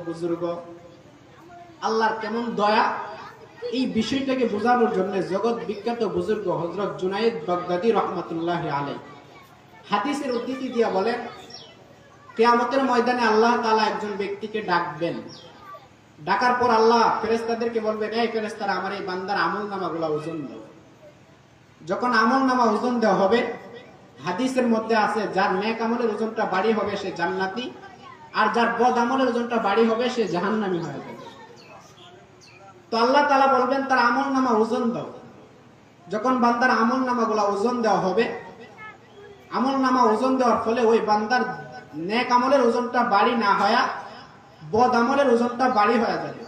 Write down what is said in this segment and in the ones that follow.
বুজুর্গ, আল্লাহর কেমন দয়া, এই বিষয়টাকে বোঝানোর জন্য জগৎ বিখ্যাত বুজুর্গ হযরত জুনায়েদ বাগদাদী রাহমাতুল্লাহি আলাইহি হাদিসের উদ্ধৃতি দিয়ে বলেন, কিয়ামতের ময়দানে আল্লাহ তাআলা একজন ব্যক্তিকে ডাকবেন। ডাকার পর আল্লাহ ফেরেশতাদেরকে বলবেন, এই ফেরেশতারা আমার এই বান্দার আমলনামাগুলো ওজন দাও। যখন আমলনামা ওজন দেওয়া হবে, হাদিসের মধ্যে আছে যার নেক আমলের ওজনটা ভারী হবে সে জান্নাতি, আর যার বদ আমলের ওজনটা ভারী হবে সে জাহান্নামী হয়ে যাবে। তো আল্লাহ তাআলা বলবেন তার আমলনামা ওজন দাও। যখন বান্দার আমলনামাগুলো ওজন দেওয়া হবে, আমলনামা ওজন দেওয়ার ফলে ওই বান্দার নেক আমলের ওজনটা ভারী না হয় বদ আমলের ওজনটা ভারী হয়ে যাবে।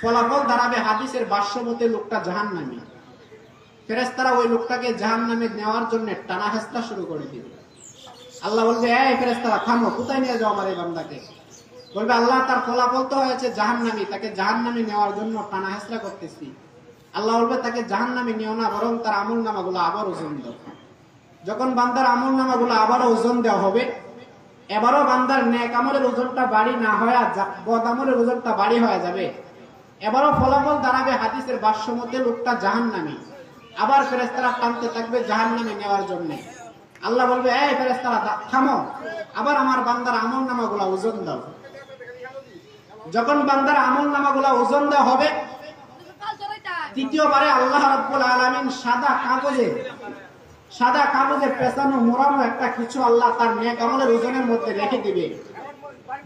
ফলাফল দাঁড়াবে হাদিসের ভাষ্য মতে লোকটা জাহান্নামী। ফেরেশতারা ওই লোকটাকে জাহান্নামে নেওয়ার জন্য টানা হেঁচড়া শুরু করে দিবে। আল্লাহ বলবে, এই ফেরেশতারা থামো, কোথায় নিয়ে যাও আমার এই বান্দাকে? বলবে, আল্লাহ তার ফলাফল তো হয়েছে জাহান্নামী, তাকে জাহান্নামে নেওয়ার জন্য টানা হেঁচড়া করতেছি। আল্লাহ বলবে, তাকে জাহান্নামে নিও না, বরং তার আমলনামাগুলো আবার ওজন দাও। যখন বান্দার আমলনামাগুলো আবার ওজন দেওয়া হবে, এবারও বান্দার নেক আমলের ওজনটা ভারী না হয়, বদ আমলের ওজনটা ভারী হয়ে যাবে। এবারও ফলাফল দাঁড়াবে হাদিসের ভাষ্য মতে লোকটা জাহান্নামী। আবার ফেরেশতারা টানতে থাকবে জাহান্নামে নেওয়ার জন্য। আল্লাহ বলবে, এই ফেরেশতারা থামো, আবার আমার বান্দার আমলনামাগুলো ওজন দাও। যখন বান্দার আমলনামাগুলো ওজন দেওয়া হবে, তৃতীয়বারে আল্লাহ রাব্বুল আলামিন সাদা কাগজে পেছানো মোড়ানো একটা কিছু আল্লাহ তার নেক আমলের ওজনের মধ্যে রেখে দিবে,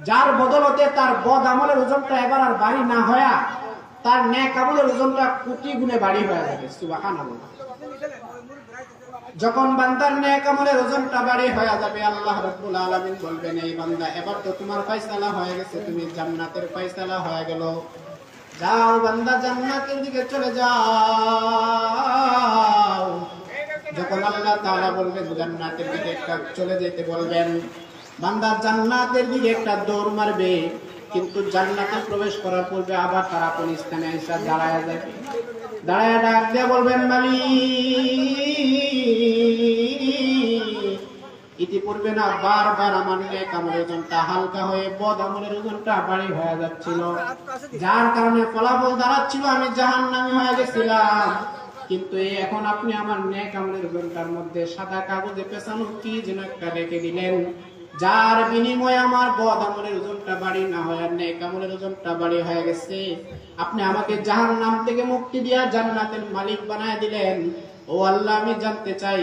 যার বদলতে তার বদ আমলের ওজনটা এবার আর ভারী না হয়, তার নেক আমলের ওজনটা কোটি গুণে ভারী হয়ে যাবে। সুবহানাল্লাহ। যখন বান্দার নেক আমলের ওজনটা ভারী হয়ে যাবে, আল্লাহ রাব্বুল আলামিন বলবেন, এই বান্দা এবার তো তোমার ফয়সালা হয়ে গেছে, তুমি জান্নাতের ফয়সালা হয়ে গেল, যাও বান্দা জান্নাতের দিকে চলে যাও। যখন আল্লাহ তাআলা বলবেন জান্নাতের দিকে একটা চলে যেতে বলবেন, বান্দা জান্নাতের দিকে একটা দৌড় মারবে, কিন্তু জান্নাতে প্রবেশ করার পূর্বে আবার তার আপন স্থানে এসে দাঁড়ায় যাবে। দাঁড়ায় ডাক দিয়ে বলবেন, মালিক, ইতিপূর্বে না বারবার আমার নেক আমলের ওজনটা হালকা হয়ে বদ আমলের ওজনটা ভারী হয়ে যাচ্ছিল, যার কারণে ফলাফল দাঁড়াচ্ছিল আমি জাহান্নামী হয়ে গেছিলাম। কিন্তু এখন আপনি আমার নেক আমলের ওজনটার মধ্যে সাদা কাগজে পেছানো কি যেন একটা রেখে দিলেন, যার বিনিময়ে আমার বদ আমলের ওজনটা ভারী না হয় আর নেক আমলের ওজনটা ভারী হয়ে গেছে। আপনি আমাকে জাহান্নাম থেকে মুক্তি দিয়া জান্নাতের মালিক বানায় দিলেন। ও আল্লাহ, আমি জানতে চাই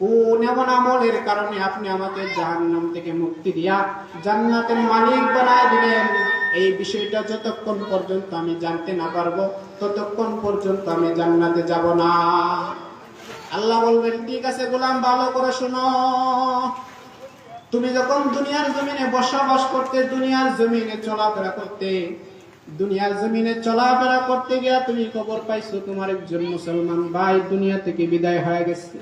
কোন এমন আমলের কারণে আপনি আমাকে জাহান্নাম থেকে মুক্তি দিয়া জান্নাতের মালিক বানায় দিলেন। এই বিষয়টা যতক্ষণ পর্যন্ত আমি জানতে না পারবো, ততক্ষণ পর্যন্ত আমি জান্নাতে যাব না। আল্লাহ বলবেন, ঠিক আছে গোলাম, ভালো করে শোনো। তুমি যখন দুনিয়ার জমিনে বসবাস করতে, দুনিয়ার জমিনে চলাফেরা করতে গিয়া তুমি খবর পাইছো তোমার একজন মুসলমান ভাই দুনিয়া থেকে বিদায় হয়ে গেছে।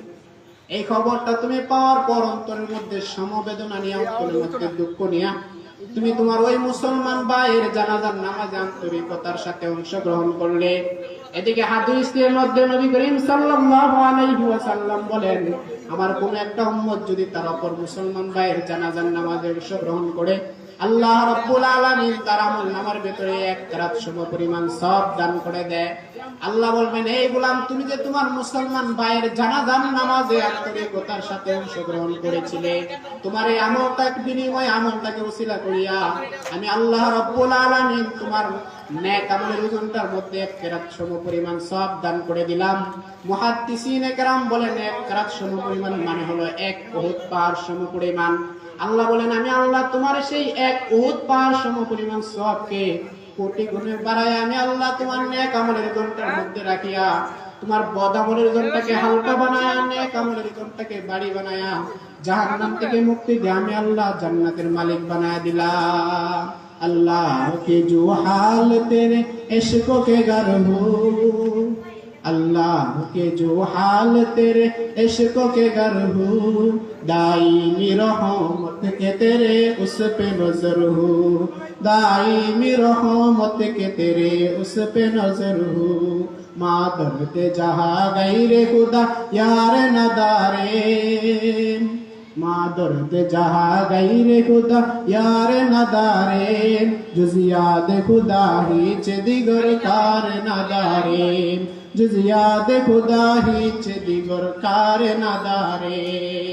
এই খবরটা তুমি পাওয়ার পর অন্তরের মধ্যে সমবেদনা নিয়ে, অন্তরের মধ্যে দুঃখ নিয়ে তুমি তোমার ওই মুসলমান ভাইয়ের জানাজার নামাজে আন্তরিকতার সাথে অংশগ্রহণ করলে। এদিকে হাদিসের মধ্যে নবী করিম সাল্লাল্লাহু আলাইহি ওয়াসাল্লাম বলেন, আমার কোন একটা উম্মত যদি তার অপর মুসলমান ভাইয়ের জানাজার নামাজে অংশগ্রহণ করে, আল্লাহ রাব্বুল আলামিন তার আমলনামার ভিতরে এক কেরাত সমপরিমাণ সওয়াব দান করে দেয়। আল্লাহ বলবেন, এই গোলাম, তুমি যে তোমার মুসলমান ভাইয়ের জানাজার নামাজে আন্তরিকতার সাথে অংশগ্রহণ করেছিলে, তোমার এই আমলটার বিনিময়ে, আমলটাকে ওসিলা করিয়া আমি আল্লাহ রাব্বুল আলামিন তোমার নেক আমলের ওজনটার মধ্যে এক কেরাত সমপরিমাণ সওয়াব দান করে দিলাম। মুহাদ্দিসিনে কেরাম বলেন, এক কেরাত সমপরিমাণ মানে হলো এক উহুদ পাহাড় সমপরিমাণ। আল্লাহ বলেন, আমি আল্লাহ তোমার সেই এক উহুদ পাহাড় সমপরিমাণ সওয়াবকে কোটি গুণে বাড়ায় আমি আল্লাহ তোমার নেক আমলের ওজনটার মধ্যে রাখিয়া তোমার বদ আমলের ওজনটাকে হালকা বানায়া, নেক আমলের ওজনটাকে ভারী বানায়া জাহান্নাম থেকে মুক্তি দিয়ে আমি আল্লাহ জান্নাতের মালিক বানায়া দিলাম। अल्लाह के जो हाल तेरे इश्क के गर हो, अल्लाह के जो हाल तेरे इश्क के गर हो, दाईमी रहमत के तेरे उस पे नजर हो, दाईमी रहमत के तेरे उस पे नजर हो। मादरते जहाँ गैरे खुदा यार नदारे, मा दर्द जहाँ गैरे खुदा यार नदारे जुज याद खुदा ही चे दिगर कार नदारे जुज याद खुदा ही चे दिगर कार नदारे